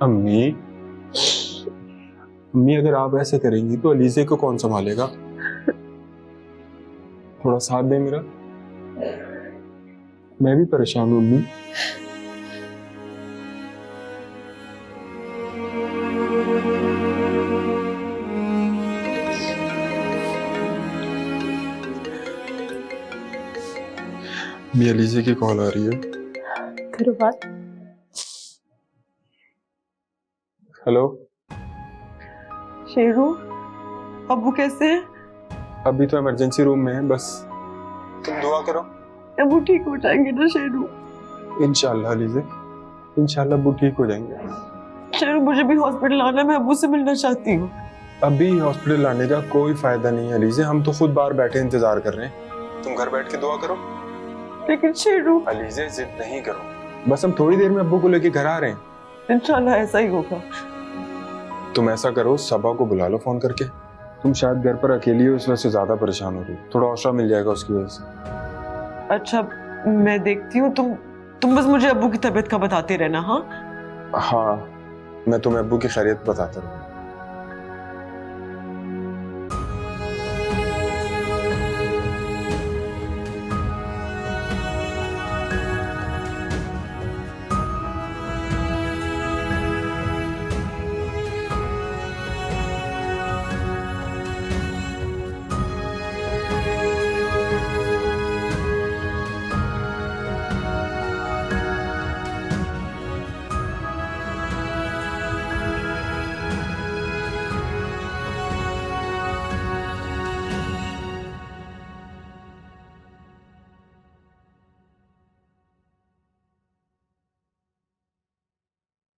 अम्मी, अम्मी अगर आप ऐसे करेंगी तो अलीज़े को कौन संभालेगा? थोड़ा साथ दे मेरा। मैं भी परेशान हूँ अम्मी। अम्मी, अलीज़े की कॉल आ रही है। करो बात। हेलो शेरू, अब्बू कैसे हैं? अभी तो इमरजेंसी रूम में है, बस तुम दुआ करो। अब्बू ठीक हो जाएंगे ना शेरू? इंशाल्लाह अलीज़े, इंशाल्लाह अब्बू ठीक हो जाएंगे। शेरू, मुझे भी हॉस्पिटल आना है, मैं अब्बू से मिलना चाहती हूँ। अभी हॉस्पिटल आने का कोई फायदा नहीं है अलीज़े, हम तो खुद बाहर बैठे इंतजार कर रहे हैं। तुम घर बैठ के दुआ करो। लेकिन शेरू। अलीज़े जिद नहीं करो, बस हम थोड़ी देर में अब्बू को लेके घर आ रहे हैं। इंशाल्लाह ऐसा ही होगा। तुम ऐसा करो, सबा को बुला लो फोन करके। तुम शायद घर पर अकेली हो, इस वजह से ज्यादा परेशान हो रही हो। थोड़ा हौसला मिल जाएगा उसकी वजह से। अच्छा, मैं देखती हूँ। तुम बस मुझे अब्बू की तबीयत का बताते रहना। हाँ हाँ, मैं तुम्हें अब्बू की खैरियत बताता रहूँ।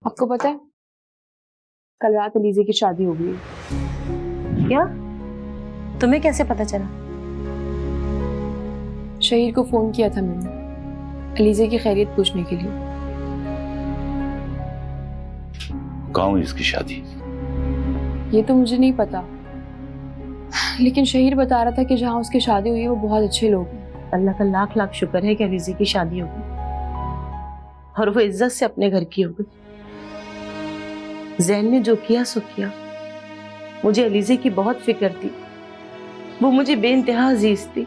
आपको पता है कल रात अलीज़े की शादी हो गई है। क्या? तुम्हें कैसे पता चला? शहीर को फोन किया था मैंने अलीज़े की खैरियत पूछने के लिए। कहाँ हुई इसकी शादी? ये तो मुझे नहीं पता, लेकिन शहीर बता रहा था कि जहाँ उसकी शादी हुई है वो बहुत अच्छे लोग हैं। अल्लाह का लाख लाख शुक्र है कि अलीज़े की शादी हो गई और वो इज्जत से अपने घर की हो गई। जैन ने जो किया सो किया। मुझे अलीज़े की बहुत फिक्र थी, वो मुझे बेइंतहा अजीज थी।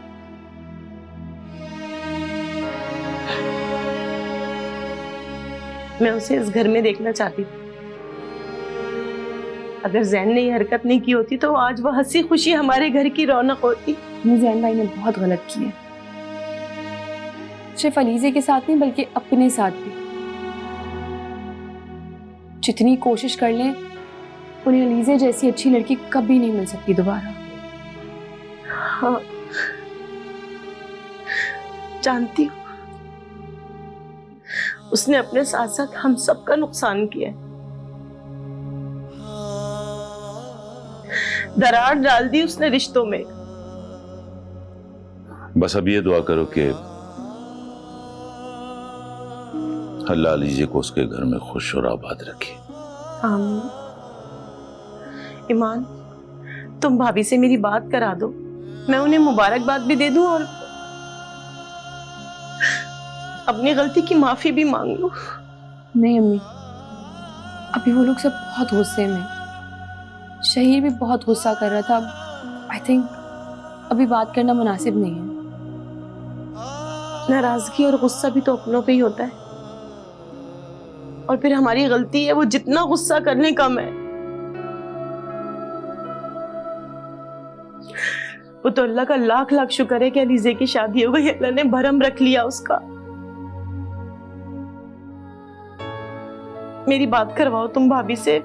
मैं उसे इस घर में देखना चाहती थी। अगर जैन ने ये हरकत नहीं की होती तो आज वो हंसी खुशी हमारे घर की रौनक होती। जैन भाई ने बहुत गलत किया, सिर्फ अलीज़े के साथ नहीं बल्कि अपने साथ भी। जितनी कोशिश कर लें उन्हें अलीज़े जैसी अच्छी लड़की कभी नहीं मिल सकती दोबारा। हाँ, जानती हूँ। उसने अपने साथ साथ हम सबका नुकसान किया है। दरार डाल दी उसने रिश्तों में। बस अब ये दुआ करो कि अल्लाह अलीज़े को उसके घर में खुश और आबाद रखे। आमीन। ईमान, तुम भाभी से मेरी बात करा दो, मैं उन्हें मुबारकबाद भी दे दूं और अपनी गलती की माफी भी मांग लूं। नहीं अम्मी, अभी वो लोग सब बहुत गुस्से में। शहीर भी बहुत गुस्सा कर रहा था। आई थिंक अभी बात करना मुनासिब नहीं है। नाराजगी और गुस्सा भी तो अपनों पे ही होता है, और फिर हमारी गलती है वो जितना गुस्सा करने कम है। वो तो अल्लाह का लाख लाख शुक्र है कि अलीज़े की शादी हो गई। अल्लाह ने भरम रख लिया उसका। मेरी बात करवाओ तुम भाभी से।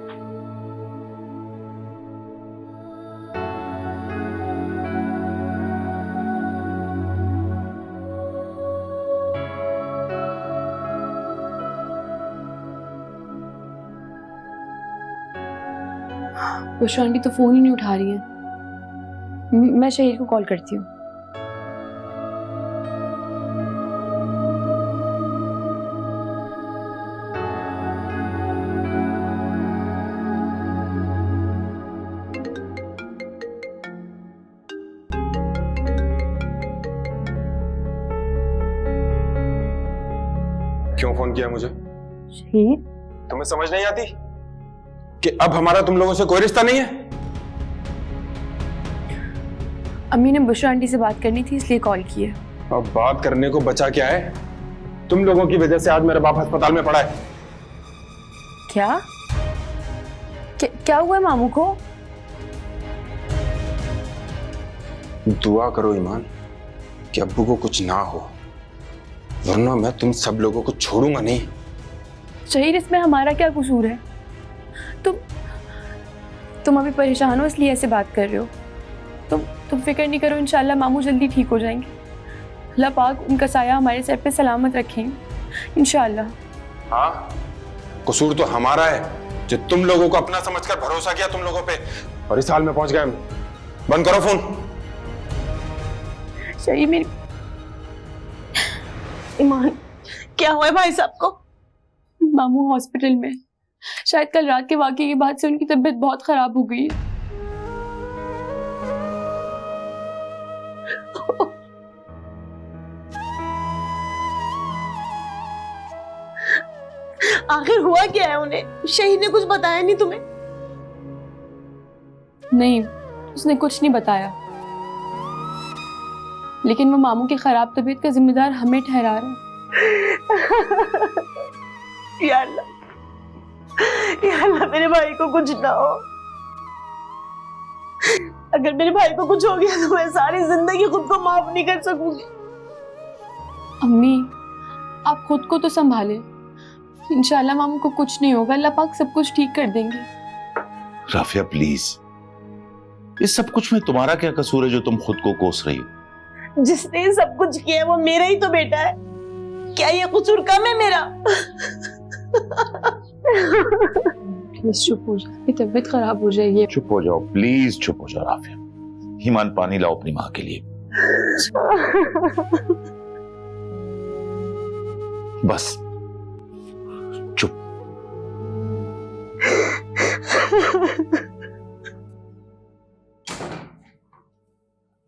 बुशरा आंटी तो फोन ही नहीं उठा रही है। मैं शहीर को कॉल करती हूँ। क्यों फोन किया मुझे? शहीर, तुम्हें समझ नहीं आती? कि अब हमारा तुम लोगों से कोई रिश्ता नहीं है? अम्मी ने बुशरा आंटी से बात करनी थी इसलिए कॉल की है। अब बात करने को बचा क्या है? तुम लोगों की वजह से आज मेरा बाप अस्पताल में पड़ा है। क्या क्या हुआ है मामू को? दुआ करो ईमान कि अब्बू को कुछ ना हो, वरना मैं तुम सब लोगों को छोड़ूंगा नहीं। शहीर, इसमें हमारा क्या कसूर है? तुम अभी परेशान हो इसलिए ऐसे बात कर रहे हो। तुम फिक्र नहीं करो, इंशाल्लाह मामू जल्दी ठीक हो जाएंगे। अल्लाह पाक उनका साया हमारे सर पे सलामत रखेंगे इंशाल्लाह। हाँ, कसूर तो हमारा है जो तुम लोगों को अपना समझकर भरोसा किया तुम लोगों पे, और इस हाल में पहुंच गए हम। बंद करो फोन। शहीर, मेरी ईमान, क्या हुआ है भाई साहब को? मामू हॉस्पिटल में। शायद कल रात के वाकये के बाद से उनकी तबीयत बहुत खराब हो गई है। आखिर हुआ क्या है उन्हें? शहीद ने कुछ बताया नहीं तुम्हें? नहीं, उसने कुछ नहीं बताया, लेकिन वो मामू की खराब तबीयत का जिम्मेदार हमें ठहरा रहा है। या अल्लाह, या अल्लाह, मेरे भाई को कुछ ना हो। अगर मेरे भाई को कुछ हो गया तो मैं सारी जिंदगी खुद को माफ नहीं कर सकूंगी। अम्मी, आप खुद को तो संभाले। इंशाल्लाह मामू को कुछ नहीं होगा, अल्लाह पाक सब कुछ ठीक कर देंगे। राफिया प्लीज, इस सब कुछ में तुम्हारा क्या कसूर है जो तुम खुद को कोस रही हो? जिसने सब कुछ किया है वो मेरा ही तो बेटा है। क्या ये कसूर कम है मेरा? प्लीज चुप हो जाओ, तबीयत खराब हो जाएगी। चुप हो जाओ प्लीज, चुप हो जाओ राफिया। ईमान, पानी लाओ अपनी माँ के लिए। बस चुप।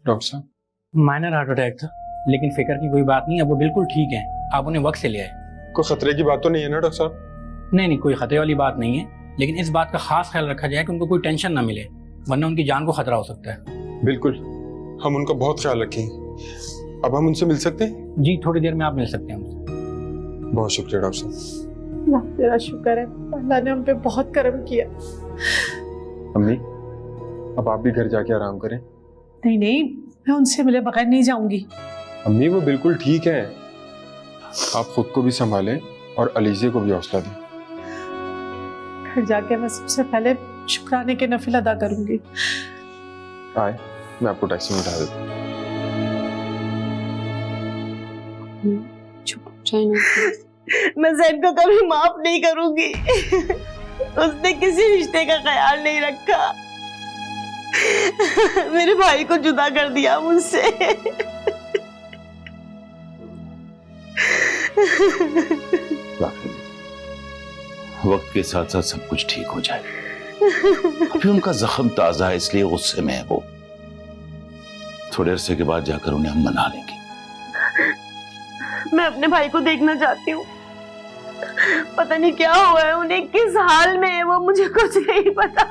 डॉक्टर साहब, माइनर हार्ट अटैक था, लेकिन फिक्र की कोई बात नहीं, अब वो बिल्कुल ठीक है। आप उन्हें वक्त से ले आए। कोई खतरे की बात तो नहीं है ना डॉक्टर साहब? नहीं, कोई खतरे वाली बात नहीं है, लेकिन इस बात का खास ख्याल रखा जाए कि उनको कोई टेंशन ना मिले, वरना उनकी जान को खतरा हो सकता है। बिल्कुल, हम उनका बहुत ख्याल रखेंगे। अब हम उनसे मिल सकते हैं? जी, थोड़ी देर में आप मिल सकते हैं उनसे। बहुत शुक्रिया डॉक्टर साहब। अल्लाह तेरा शुक्र है, अल्लाह ने हम पे बहुत करम किया। अम्मी, अब आप भी घर जाके आराम करें। नहीं नहीं, मैं उनसे मिले बगैर नहीं जाऊंगी। अम्मी, वो बिल्कुल ठीक है। आप खुद को भी संभालें और अलीजे को भी हौसला दें। घर जाके मैं सबसे पहले शुक्राने के नफिल अदा करूंगी। आए, मैं आपको टैक्सी में उठा देता हूँ। चुप हो जाए ना। मैं जैन को कभी माफ नहीं करूंगी। उसने किसी रिश्ते का ख्याल नहीं रखा, मेरे भाई को जुदा कर दिया मुझसे। वक्त के साथ साथ सब कुछ ठीक हो जाए। अभी उनका जख्म ताजा है, इसलिए गुस्से में है वो। थोड़े अरसे के बाद जाकर उन्हें हम मना लेंगे। मैं अपने भाई को देखना चाहती हूँ। पता नहीं क्या हुआ है उन्हें, किस हाल में है वो, मुझे कुछ नहीं पता।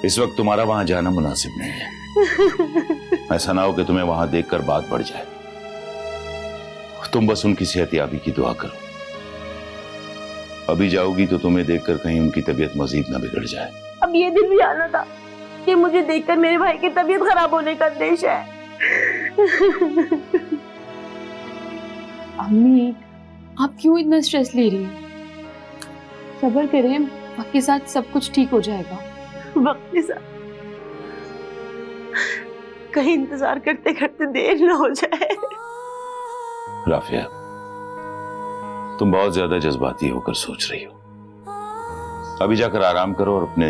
इस वक्त तुम्हारा वहां जाना मुनासिब नहीं है। ऐसा ना हो कि तुम्हें वहां देखकर बात बढ़ जाए। तुम बस उनकी सेहतयाबी की दुआ करो। अभी जाओगी तो तुम्हें देखकर कहीं उनकी तबीयत मजीद न बिगड़ जाए। अब ये दिन भी आना था कि मुझे देखकर मेरे भाई की तबीयत खराब होने का अंदेश है। अम्मी, आप क्यों इतना स्ट्रेस ले रही हैं? सब्र करें, वक्त के साथ सब कुछ ठीक हो जाएगा। वक्त के साथ? कहीं इंतजार करते करते देर ना हो जाए। राफिया, तुम बहुत ज्यादा जज्बाती होकर सोच रही हो। अभी जाकर आराम करो और अपने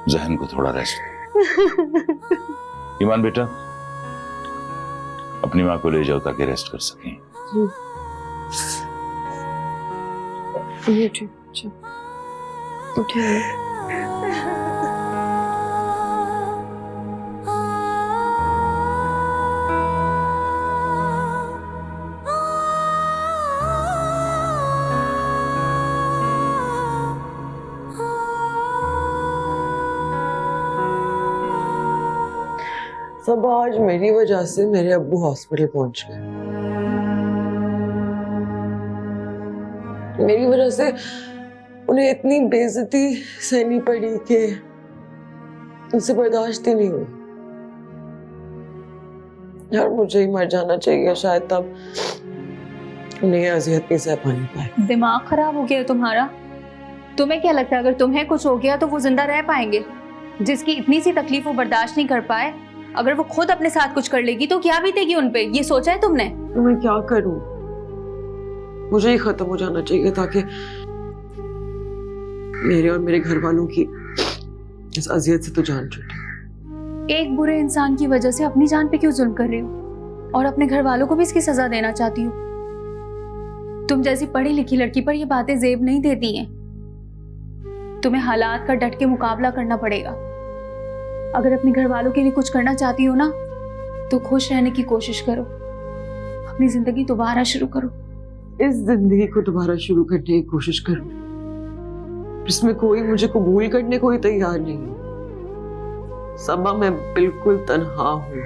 जहन को थोड़ा रेस्ट दो। ईमान बेटा, अपनी माँ को ले जाओ ताकि रेस्ट कर सकें। ये ठीक, उठे। सब आज मेरी वजह से मेरे अब्बू हॉस्पिटल पहुंच गए। मेरी वजह से उन्हें इतनी बेइज्जती सहनी पड़ी कि उनसे बर्दाश्त ही नहीं हुई। यार मुझे ही मर जाना चाहिए शायद, तब उन्हें ये अजियत नहीं सह पानी पाए। दिमाग खराब हो गया तुम्हारा? तुम्हें क्या लगता है अगर तुम्हें कुछ हो गया तो वो जिंदा रह पाएंगे? जिसकी इतनी सी तकलीफ वो बर्दाश्त नहीं कर पाए, अगर वो खुद अपने साथ कुछ कर लेगी तो क्या बीतेगी उनपे? ये सोचा है तुमने? तो मैं क्या करूं? मुझे ही खत्म हो जाना चाहिए ताकि मेरे और मेरे घर वालों की इस अजियत से तो जान छूटे। एक बुरे इंसान की वजह से अपनी जान पे क्यों जुल्म कर रही हो और अपने घर वालों को भी इसकी सजा देना चाहती हो? तुम जैसी पढ़ी लिखी लड़की पर ये बातें जेब नहीं देती हैं। तुम्हें हालात का डट के मुकाबला करना पड़ेगा। अगर अपने घर वालों के लिए कुछ करना चाहती हो ना, तो खुश रहने की कोशिश करो, अपनी जिंदगी दोबारा शुरू करो। इस जिंदगी को दोबारा शुरू करने की कोशिश करूं जिसमें कोई मुझे कबूल करने को ही तैयार नहीं है। सबा मैं बिल्कुल तन्हा हूँ।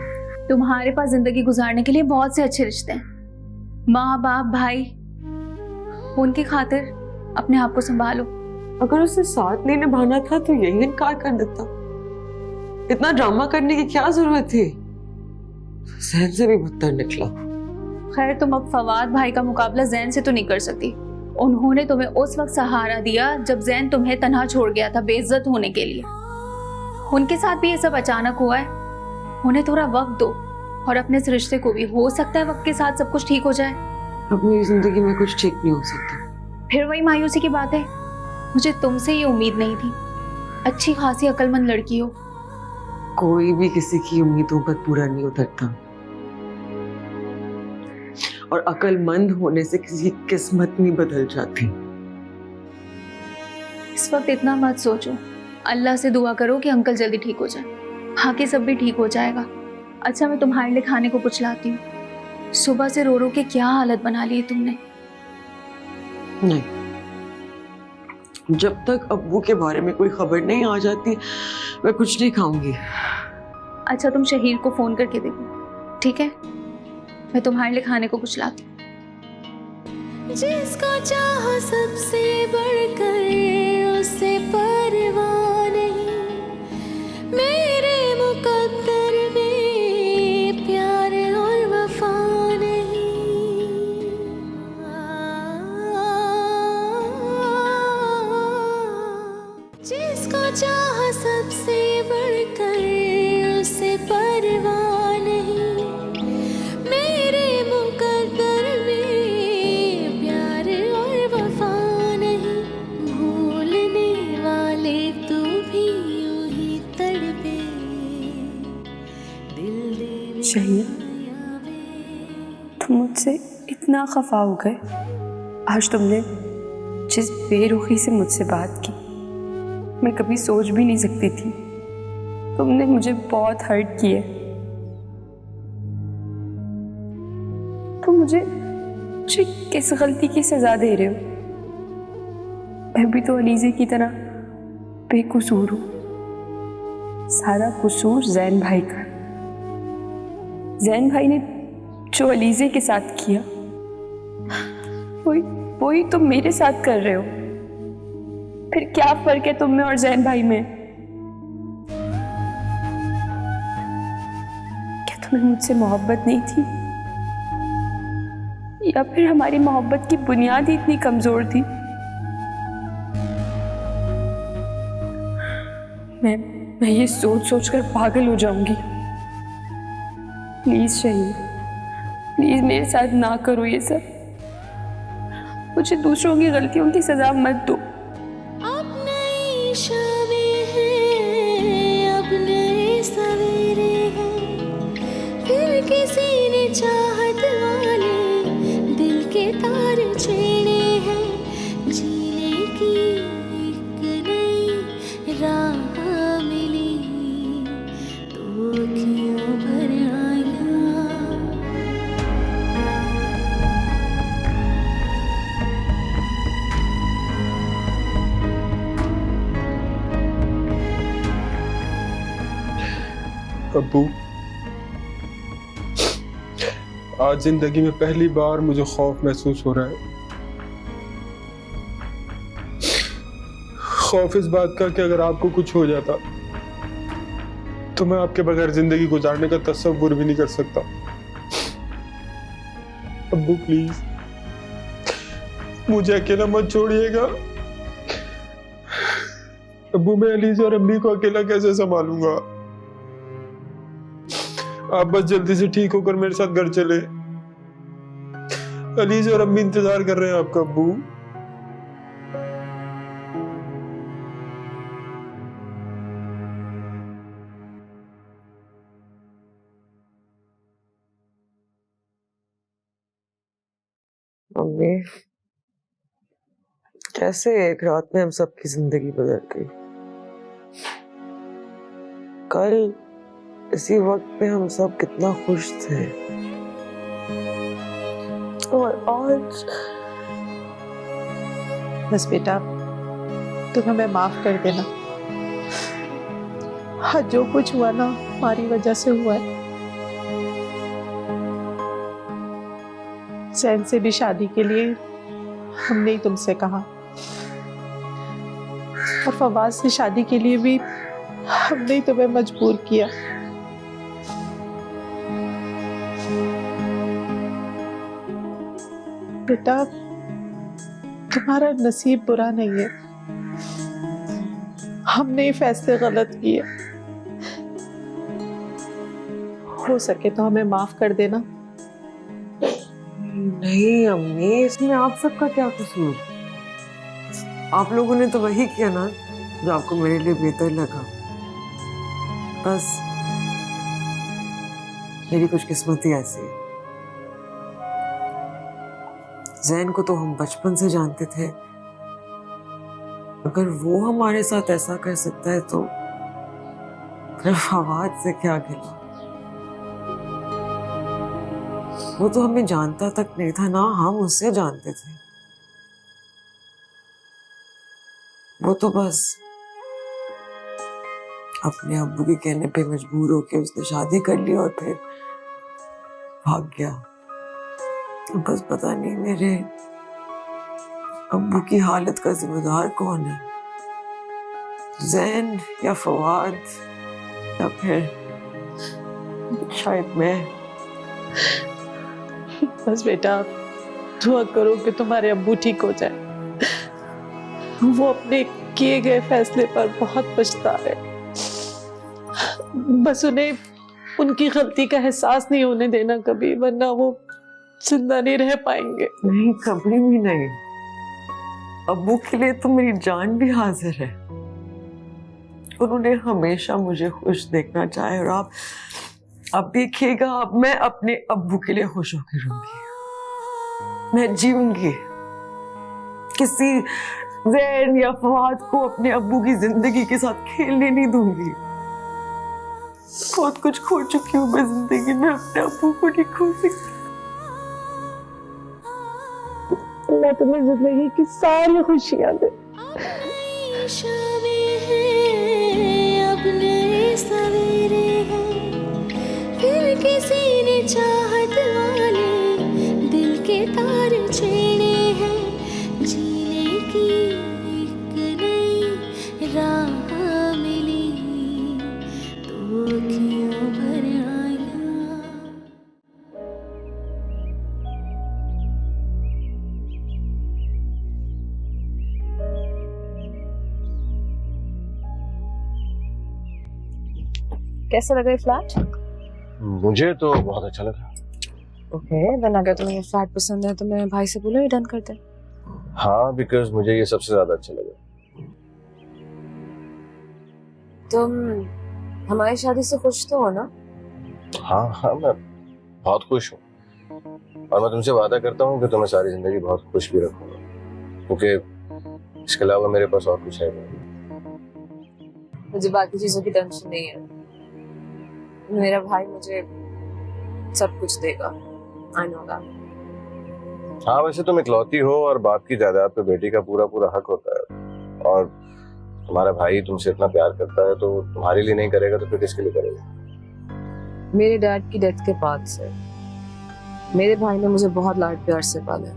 तुम्हारे पास जिंदगी गुजारने के लिए बहुत से अच्छे रिश्ते हैं, माँ बाप भाई, उनकी खातिर अपने आप को संभालो। अगर उसे साथ नहीं निभाना था तो यही इनकार कर देता। इतना ड्रामा करने की क्या जरूरत थी? सहन से भी बदतर निकला। खैर तुम अब फवाद भाई का मुकाबला जैन से तो नहीं कर सकती। उन्होंने तुम्हें उस वक्त सहारा दिया जब जैन तुम्हें तन्हा छोड़ गया था बेइज्जत होने के लिए। उनके साथ भी ये सब अचानक हुआ है। उन्हें थोड़ा वक्त दो और अपने इस रिश्ते को भी, हो सकता है वक्त के साथ सब कुछ ठीक हो जाए। अपनी जिंदगी में कुछ ठीक नहीं हो सकता। फिर वही मायूसी की बात है। मुझे तुमसे ये उम्मीद नहीं थी। अच्छी खासी अक्लमंद लड़की हो। कोई भी किसी की उम्मीदों पर पूरा नहीं उतरता, और अक्लमंद होने से किसी की किस्मत नहीं बदल जाती। इस वक्त इतना मत सोचो। अल्लाह से दुआ करो कि अंकल जल्दी ठीक हो जाए, बाकी सब भी ठीक हो जाएगा। अच्छा मैं तुम्हारे लिए खाने को कुछ लाती हूँ। सुबह से रो रो के क्या हालत बना ली है तुमने। नहीं, जब तक अब्बू के बारे में कोई खबर नहीं आ जाती मैं कुछ नहीं खाऊंगी। अच्छा तुम शहीर को फोन करके देखो, ठीक है? मैं तुम्हारे लिए खाने को कुछ लाती हूँ। जिसको चाहो सबसे बढ़कर उसे परवाह नहीं, मेरे मुकद्दर में प्यार और वफा नहीं। जिसको चाहो सबसे बढ़कर उसे परवाह नहीं, मेरे मुकद्दर में प्यार और वफा नहीं। भूलने वाले तू भी यूं ही तड़पे, दिल दे शहीर, तुम मुझसे इतना खफा हो गए आज। तुमने जिस बेरुखी से मुझसे बात की, मैं कभी सोच भी नहीं सकती थी। तुमने मुझे बहुत हर्ट किया। तुम मुझे किस गलती की सजा दे रहे हो? मैं भी तो अलीजे की तरह बेकसूर हूँ। सारा कसूर जैन भाई का। जैन भाई ने जो अलीजे के साथ किया वही तुम मेरे साथ कर रहे हो। फिर क्या फर्क है तुम में और जैन भाई में? क्या तुम्हें मुझसे मोहब्बत नहीं थी, या फिर हमारी मोहब्बत की बुनियाद ही इतनी कमजोर थी? मैं ये सोच सोच कर पागल हो जाऊंगी। प्लीज शहीद, प्लीज मेरे साथ ना करो ये सब। मुझे दूसरों की गलतियों की सजा मत दो। अब नई शामें हैं, अब नए सवेरे हैं, फिर किसी ने चाहत वाले दिल के तार छेड़े हैं। जीने की एक नई राह मिली तो अखियों भर आया। अब्बू, आज जिंदगी में पहली बार मुझे खौफ महसूस हो रहा है। खौफ इस बात का कि अगर आपको कुछ हो जाता तो मैं आपके बगैर जिंदगी गुजारने का तसव्वुर भी नहीं कर सकता। अब्बू प्लीज मुझे अकेला मत छोड़िएगा। अब्बू मैं अलीज और अम्मी को अकेला कैसे संभालूंगा? आप बस जल्दी से ठीक होकर मेरे साथ घर चले। अलीज और अम्मी इंतजार कर रहे हैं आपका अब्बू। मम्मी कैसे एक रात में हम सबकी जिंदगी बदल गई। कल इसी वक्त पे हम सब कितना खुश थे और आज बस बेटा तुम हमें माफ कर देना। हाँ जो कुछ हुआ ना हमारी वजह से हुआ है। सैन से भी शादी के लिए हमने ही तुमसे कहा और फवाद से शादी के लिए भी हमने ही तुम्हें मजबूर किया। बेटा तुम्हारा नसीब बुरा नहीं है, हमने ही फैसले गलत किए। हो सके तो हमें माफ कर देना। नहीं अम्मी इसमें आप सबका क्या कसूर? आप लोगों ने तो वही किया ना जो आपको मेरे लिए बेहतर लगा। बस मेरी कुछ किस्मत ही ऐसी है। जैन को तो हम बचपन से जानते थे, अगर वो हमारे साथ ऐसा कर सकता है तो फिर फवाद से क्या गिला? वो तो हमें जानता तक नहीं था ना, हम उससे जानते थे। वो तो बस अपने अब्बू के कहने पे मजबूर होके उसने शादी कर ली और फिर भाग गया। बस पता नहीं मेरे अब्बू की हालत का जिम्मेदार कौन है, जैन या फवाद या फिर शायद मैं। बस बेटा दुआ करो कि तुम्हारे अब्बू ठीक हो जाए। वो अपने किए गए फैसले पर बहुत पछता है। बस उन्हें उनकी गलती का एहसास नहीं होने देना कभी, वरना वो जिंदा नहीं रह पाएंगे। नहीं कभी भी नहीं। अब्बू के लिए तो मेरी जान भी हाजिर है। उन्होंने हमेशा मुझे खुश देखना चाहे और आप अब देखिएगा, अब मैं अपने अब्बू के लिए खुश होकर रहूंगी। मैं जीऊंगी, किसी जैन या फवाद को अपने अब्बू की जिंदगी के साथ खेलने नहीं दूंगी। बहुत कुछ खो चुकी हूँ मैं जिंदगी में, अपने अब्बू को नहीं खो सकती। अल्लाह तुम्हें जिंदगी की सारी खुशियां दे। फिर किसी ने चाहत वाले दिल के तार छेड़े हैं, जीने की एक नई राह मिली तो क्यों भर आया। कैसा लगा ये फ्लैट? मुझे तो बहुत अच्छा लगा। ओके देन अगर तुम्हें ये फ्लैट पसंद है तो मैं भाई से बोलो ये डन कर दे। हाँ बिकॉज मुझे ये सबसे ज्यादा अच्छा लगा। तुम हमारी शादी से खुश तो हो ना? हाँ हाँ मैं बहुत खुश हूँ और मैं तुमसे वादा करता हूँ कि तुम्हें सारी जिंदगी बहुत खुश भी रखूंगा, क्योंकि इसके अलावा मेरे पास और कुछ है नहीं। मुझे बाकी चीजों की टेंशन नहीं है, मेरा भाई मुझे सब कुछ देगा। I know that. हाँ वैसे तुम इकलौती हो और बाप की जायदाद पे बेटी का पूरा पूरा हक होता है, और तुम्हारा भाई तुमसे इतना प्यार करता है तो तुम्हारे लिए नहीं करेगा तो फिर किसके लिए करेगा? मेरे डैड की डेथ के बाद से मेरे भाई ने मुझे बहुत लाड प्यार से पाला है,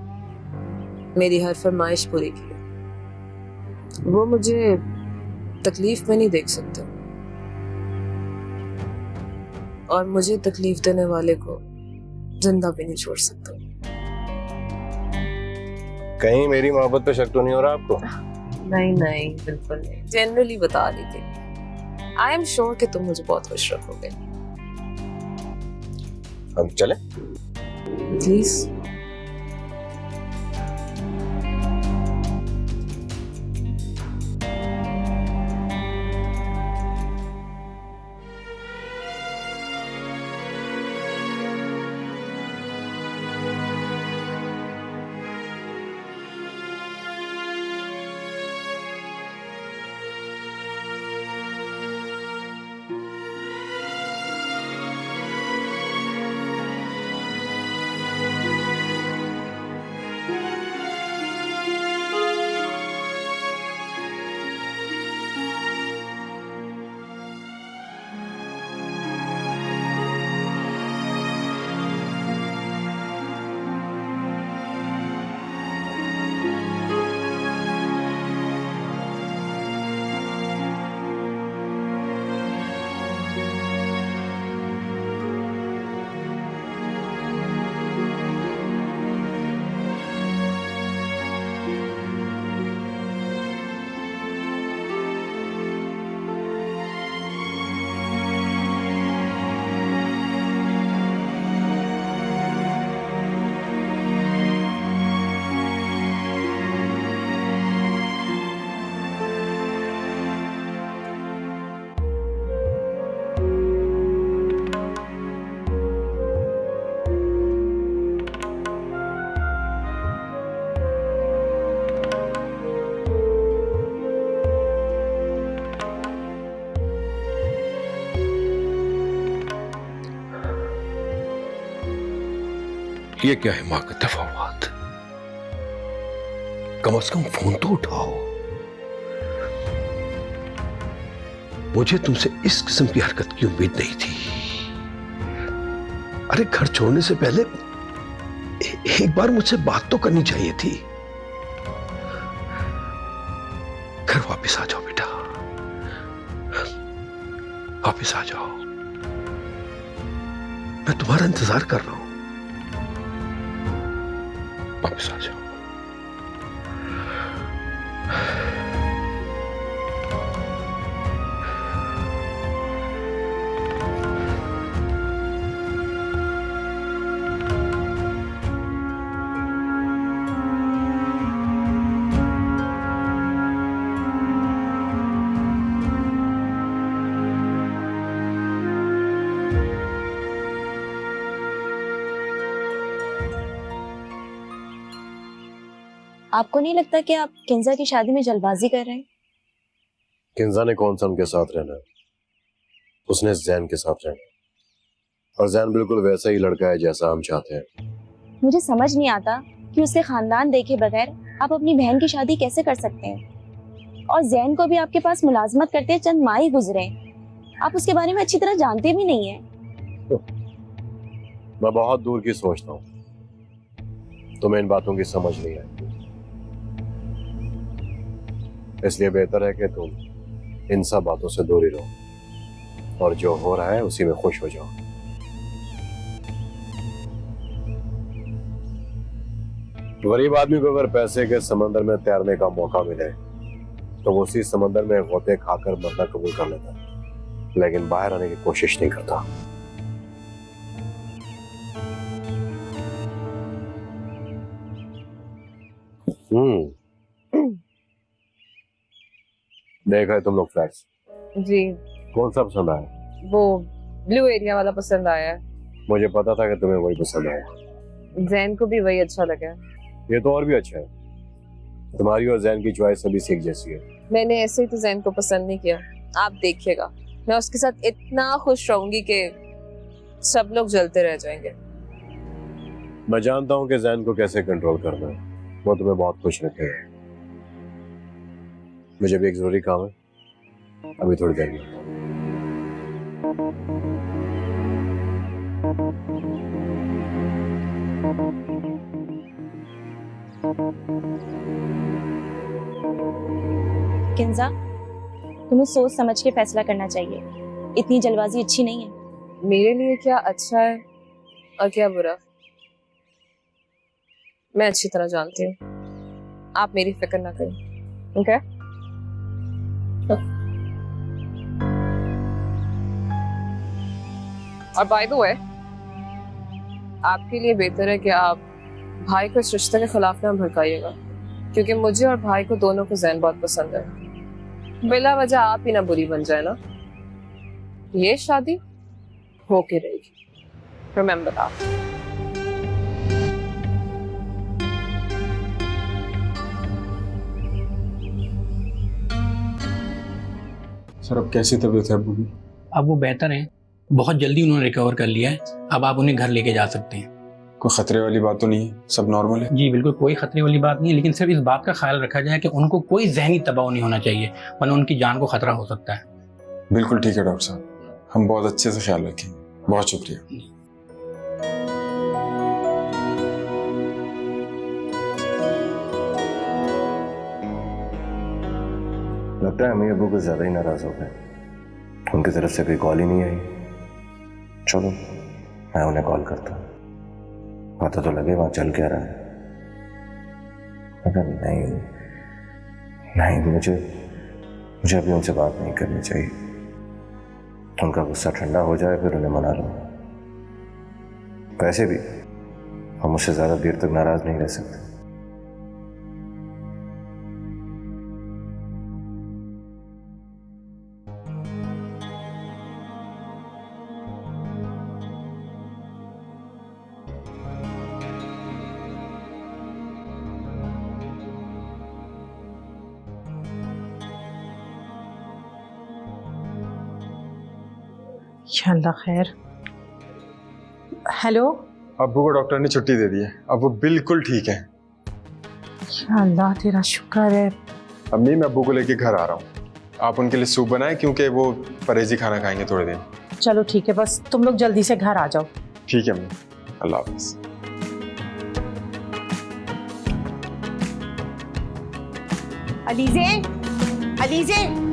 मेरी हर फरमाइश पूरी की है। वो मुझे तकलीफ में नहीं देख सकते, और मुझे तकलीफ देने वाले को जिंदा भी नहीं छोड़ सकता। कहीं मेरी मोहब्बत पे शक तो नहीं हो रहा आपको? नहीं नहीं, बिल्कुल नहीं, जनरली बता रही थी। आई एम श्योर कि तुम मुझे बहुत खुश रखोगे। हम चले? प्लीज। ये क्या है माँ का तफावत? कम से कम फोन तो उठाओ। मुझे तुमसे इस किस्म की हरकत की उम्मीद नहीं थी। अरे घर छोड़ने से पहले एक बार मुझसे बात तो करनी चाहिए थी। घर वापस आ जाओ बेटा, वापस आ जाओ। मैं तुम्हारा इंतजार कर रहा हूं। वापस आ जाओ। आपको नहीं लगता कि आप किंजा की शादी में जल्दबाजी कर रहे हैं? किंजा ने कौन सा उनके साथ रहना है? उसने जैन के साथ रहना है, और जैन बिल्कुल वैसा ही लड़का है जैसा हम चाहते हैं। मुझे समझ नहीं आता कि उसके खानदान देखे बगैर आप अपनी बहन की शादी कैसे कर सकते हैं। और जैन को भी आपके पास मुलाजमत करते चंद माह ही गुजरे, आप उसके बारे में अच्छी तरह जानते भी नहीं है। मैं बहुत दूर की सोचता हूँ, तुम्हें इन बातों की समझ नहीं आएगी, इसलिए बेहतर है कि तुम इन सब बातों से दूर ही रहो और जो हो रहा है उसी में खुश हो जाओ। गरीब आदमी को अगर पैसे के समंदर में तैरने का मौका मिले तो वो उसी समंदर में गोते खाकर मरना कबूल कर लेता है, लेकिन बाहर आने की कोशिश नहीं करता। देखा है तुम लोग फ्लैट्स? जी। कौन सा पसंद आया? वो ब्लू एरिया वाला पसंद आया है। मुझे पता था कि तुम्हें वही पसंद आया। जैन को भी वही अच्छा लगा। ये तो और भी अच्छा है, तुम्हारी और जैन की चॉइस अभी सीख जैसी है। मैंने ऐसे ही तो जैन को पसंद नहीं किया, आप देखिएगा मैं उसके साथ इतना खुश रहूंगी कि सब लोग जलते रह जाएंगे। मैं जानता हूँ कि जैन को कैसे कंट्रोल करना है, वो तुम्हें बहुत खुश रखेगा। मुझे भी एक जरूरी काम है, अभी थोड़ी देर में। किंजा, तुम्हें सोच समझ के फैसला करना चाहिए, इतनी जल्दबाजी अच्छी नहीं है। मेरे लिए क्या अच्छा है और क्या बुरा मैं अच्छी तरह जानती हूँ। आप मेरी फिक्र ना करें, ओके? और बाय द वे, आपके लिए बेहतर है कि आप भाई को इस रिश्ते के खिलाफ ना भड़काइएगा, क्योंकि मुझे और भाई को दोनों को जैन बहुत पसंद है। बिला वजह आप ही ना बुरी बन जाए ना। ये शादी होके रहेगी, रिमेम्बर दैट। सर अब कैसी तबीयत है अब्बू की? अब वो बेहतर हैं, बहुत जल्दी उन्होंने रिकवर कर लिया है। अब आप उन्हें घर लेके जा सकते हैं। कोई खतरे वाली बात तो नहीं है? सब नॉर्मल है? जी बिल्कुल, कोई खतरे वाली बात नहीं है, लेकिन सिर्फ इस बात का ख्याल रखा जाए कि उनको कोई जहनी दबाव नहीं होना चाहिए, वरना उनकी जान को खतरा हो सकता है। बिल्कुल ठीक है डॉक्टर साहब, हम बहुत अच्छे से ख्याल रखेंगे। बहुत शुक्रिया। लगता है अम्मी अब्बू कुछ ज्यादा ही नाराज हो गए, उनकी तरफ से कोई कॉल ही नहीं आई। चलो मैं उन्हें कॉल करता हूँ, पता तो लगे वहां चल क्या रहा है। मगर नहीं नहीं, मुझे अभी उनसे बात नहीं करनी चाहिए। उनका गुस्सा ठंडा हो जाए फिर उन्हें मना लो। वैसे भी हम उससे ज्यादा देर तक नाराज नहीं रह सकते। या अल्लाह खैर। हेलो। अब्बू को डॉक्टर ने छुट्टी दे दी है, अब वो बिल्कुल ठीक है। या अल्लाह तेरा शुक्र है। अम्मी मैं अब्बू को लेके घर आ रहा हूँ, आप उनके लिए सूप बनाएं क्योंकि वो परहेजी खाना खाएंगे थोड़े दिन। चलो ठीक है, बस तुम लोग जल्दी से घर आ जाओ। ठीक है अम्मी, अल्लाह हाफिज। अलीजे, अलीजे,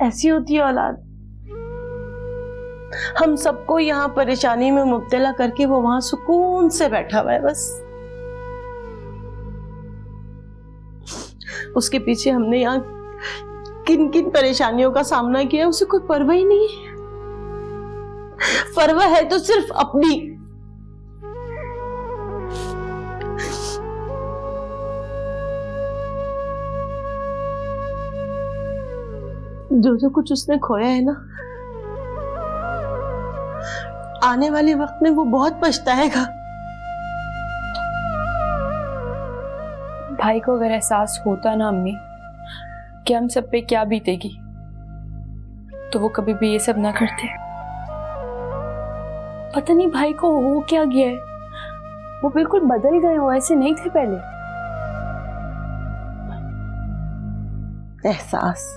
ऐसी होती है औलाद। हम सबको यहाँ परेशानी में मुब्तला करके वो वहां सुकून से बैठा हुआ है, बस उसके पीछे हमने यहाँ किन किन परेशानियों का सामना किया उसे कोई परवाह ही नहीं है। परवाह है तो सिर्फ अपनी। जो कुछ उसने खोया है ना, आने वाले वक्त में वो बहुत पछताएगा। भाई को अगर एहसास होता ना अम्मी कि हम सब पे क्या बीतेगी, तो वो कभी भी ये सब ना करते। पता नहीं भाई को हो क्या गया है, वो बिल्कुल बदल गए हो, ऐसे नहीं थे पहले। एहसास,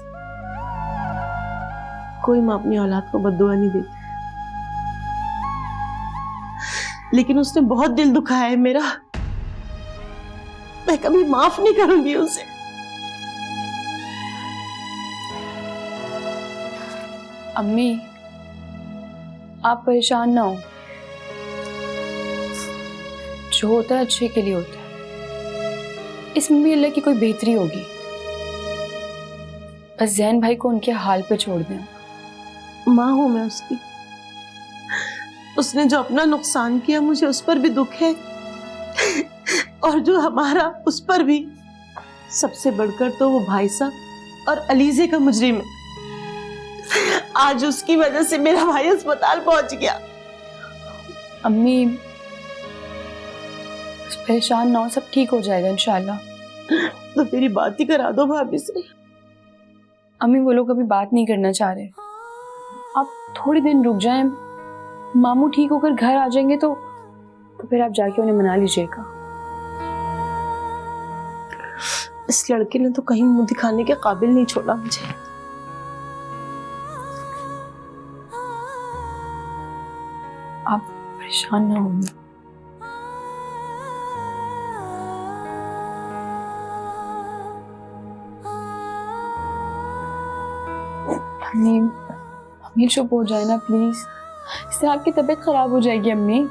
कोई माँ अपनी औलाद को बद्दुआ नहीं देती, लेकिन उसने बहुत दिल दुखाया है मेरा। मैं कभी माफ नहीं करूंगी उसे। अम्मी आप परेशान ना हो, जो होता है अच्छे के लिए होता है, इसमें भी अल्लाह की कोई बेहतरी होगी। बस जैन भाई को उनके हाल पे छोड़ दें। माँ हूं मैं उसकी, उसने जो अपना नुकसान किया मुझे उस पर भी दुख है, और जो हमारा उस पर भी। सबसे बढ़कर तो वो भाई साहब और अलीजे का मुजरिम है। आज उसकी वजह से मेरा भाई अस्पताल पहुंच गया। अम्मी परेशान ना हो, सब ठीक हो जाएगा इंशाल्लाह। तो मेरी बात ही करा दो भाभी से। अम्मी वो लोग अभी बात नहीं करना चाह रहे, आप थोड़ी दिन रुक जाएं, मामू ठीक होकर घर आ जाएंगे तो फिर आप जाके उन्हें मना लीजिएगा। इस लड़के ने तो कहीं मुंह दिखाने के काबिल नहीं छोड़ा मुझे। आप परेशान ना होंगे। अम्मी चुप हो जाए ना प्लीज, इससे आपकी तबीयत खराब हो जाएगी अम्मी।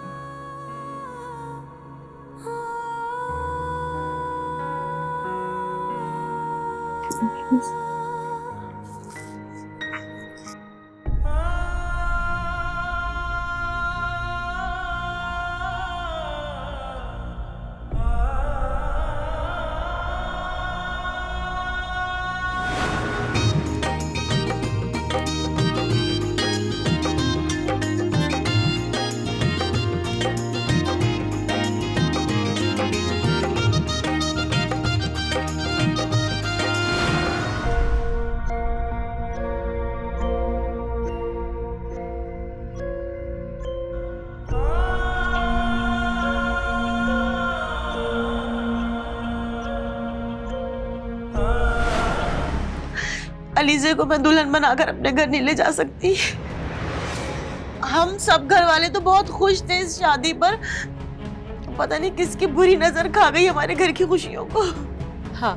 अलीजे को मैं दुल्हन बनाकर अपने घर नहीं ले जा सकती। हम सब घर वाले तो बहुत खुश थे इस शादी पर, पता नहीं किसकी बुरी नजर खा गई हमारे घर की खुशियों को। हाँ,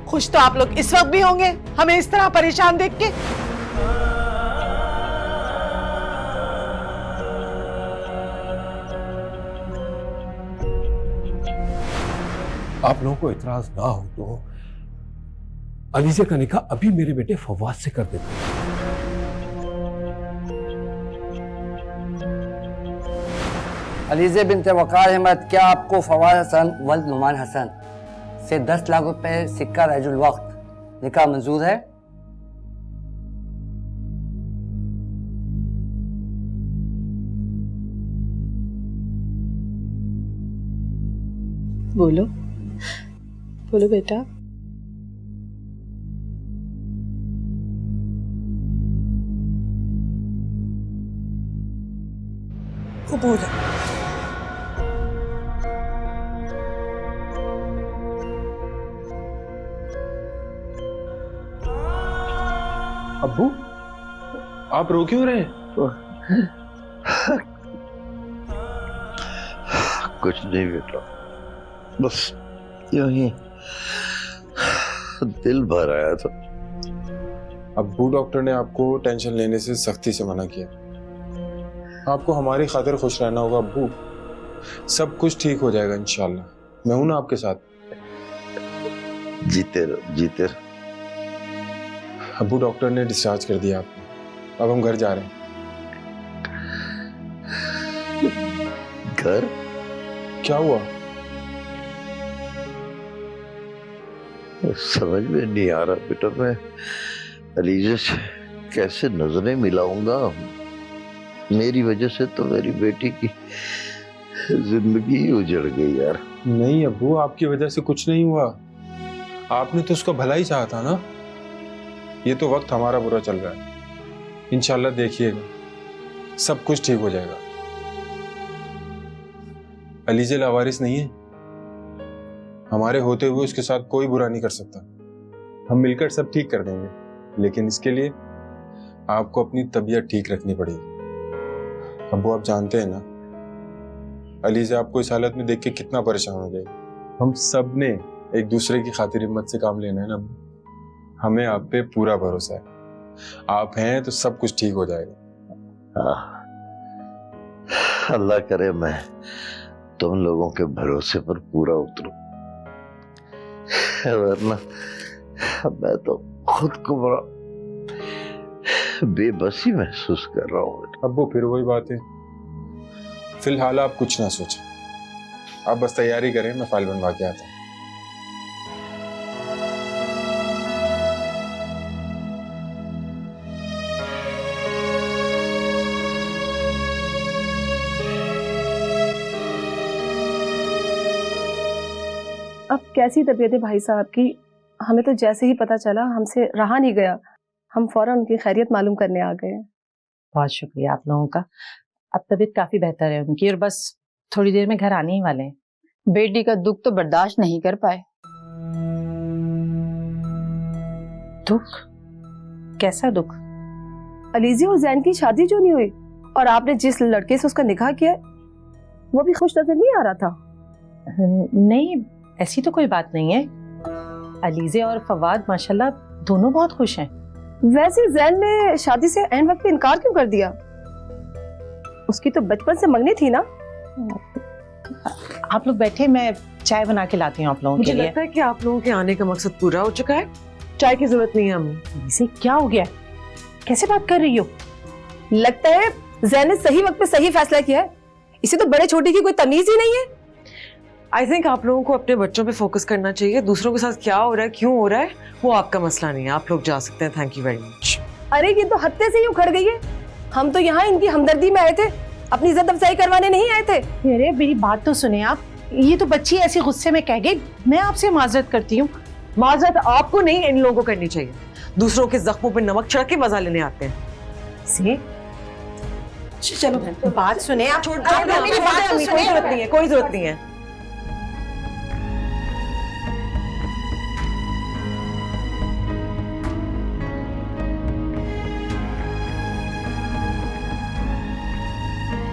खुश तो आप लोग इस वक्त भी होंगे हमें इस तरह परेशान देख के। आप लोगों को इतराज ना हो तो अलीजे का निकाह अभी मेरे बेटे फवाद से कर देते हैं। अलीजे बिनते वकार अहमद, क्या आपको फवाद हसन वल्द नुमान हसन से 10 लाख रुपए सिक्का रजुल वक्त निकाह मंजूर है? बोलो बोलो बेटा। कबूल है। अब्बू, आप रो क्यों रहे? कुछ नहीं बेटा, बस यूं ही दिल भर आया था। अब्बू, डॉक्टर ने आपको टेंशन लेने से सख्ती से मना किया। आपको हमारी खातिर खुश रहना होगा अब्बू। सब कुछ ठीक हो जाएगा इंशाल्लाह। मैं हूं ना आपके साथ। जीते रहो, जीते रहो। अब्बू, डॉक्टर ने डिस्चार्ज कर दिया आपको। अब हम घर जा रहे हैं। घर? क्या हुआ? समझ में नहीं आ रहा बेटा, मैं अलीजे से कैसे नजरें मिलाऊंगा। मेरी वजह से तो मेरी बेटी की जिंदगी उजड़ गई यार। नहीं अब्बू, आपकी वजह से कुछ नहीं हुआ। आपने तो उसका भला ही चाहा था ना। ये तो वक्त हमारा बुरा चल रहा है। इंशाल्लाह देखिएगा, सब कुछ ठीक हो जाएगा। अलीजे लावारिस नहीं है। हमारे होते हुए उसके साथ कोई बुरा नहीं कर सकता। हम मिलकर सब ठीक कर देंगे, लेकिन इसके लिए आपको अपनी तबीयत ठीक रखनी पड़ेगी। अब्बू, आप जानते हैं ना, अलीजे आपको इस हालत में देख के कितना परेशान हो गए। हम सब ने एक दूसरे की खातिर हिम्मत से काम लेना है ना अब्बू। हमें आप पे पूरा भरोसा है। आप हैं तो सब कुछ ठीक हो जाएगा। अल्लाह करे मैं तुम लोगों के भरोसे पर पूरा उतरूं, वरना मैं तो खुद को बड़ा बेबसी महसूस कर रहा हूँ। अब्बू, फिर वही बात है। फिलहाल आप कुछ ना सोचें, आप बस तैयारी करें, मैं फाइल बनवा के आता हूँ। अब कैसी तबीयत है भाई साहब की? हमें तो जैसे ही पता चला हमसे रहा नहीं गया, हम फौरन उनकी खैरियत मालूम करने आ गए। बहुत शुक्रिया आप लोगों का। अब तबीयत काफी बेहतर है उनकी और बस थोड़ी देर में घर आने ही वाले हैं। बेटी का दुख तो बर्दाश्त नहीं कर पाए। दुख? कैसा दुख? अलीजे और जैन की शादी जो नहीं हुई और आपने जिस लड़के से उसका निकाह किया है वो भी खुश नजर नहीं आ रहा था। नहीं, ऐसी तो कोई बात नहीं है। अलीजे और फवाद माशाल्लाह दोनों बहुत खुश हैं। वैसे जैन ने शादी से एंड वक्त पे इनकार क्यों कर दिया? उसकी तो बचपन से मंगनी थी ना। आप लोग बैठे, मैं चाय बना के लाती हूँ आप लोगों के मुझे लिए। लगता है कि आप लोगों के आने का मकसद पूरा हो चुका है, चाय की जरूरत नहीं है हमें। इसे क्या हो गया? कैसे बात कर रही हो? लगता है जैन ने सही वक्त पे सही फैसला किया है। इसे तो बड़े छोटे की कोई तमीज ही नहीं है। आई थिंक आप लोगों को अपने बच्चों पे फोकस करना चाहिए। दूसरों के साथ क्या हो रहा है, क्यों हो रहा है, वो आपका मसला नहीं है। आप लोग जा सकते हैं। Thank you very much. अरे ये तो हत्ते से ही उखड़ गई है। हम तो यहाँ इनकी हमदर्दी में आए थे, अपनी इज्जत अफजाई करवाने नहीं आए थे। अरे मेरी बात तो सुने आप। ये तो बच्ची ऐसी गुस्से में कह गई, मैं आपसे माजरत करती हूँ। माजरत आपको नहीं, इन लोगों को करनी चाहिए। दूसरों के जख्मों पे नमक छिड़क के मजा लेने आते हैं। चलो बात सुने आप। मेरी बात तो सुनिए। कोई जरूरत नहीं है, कोई जरूरत नहीं है।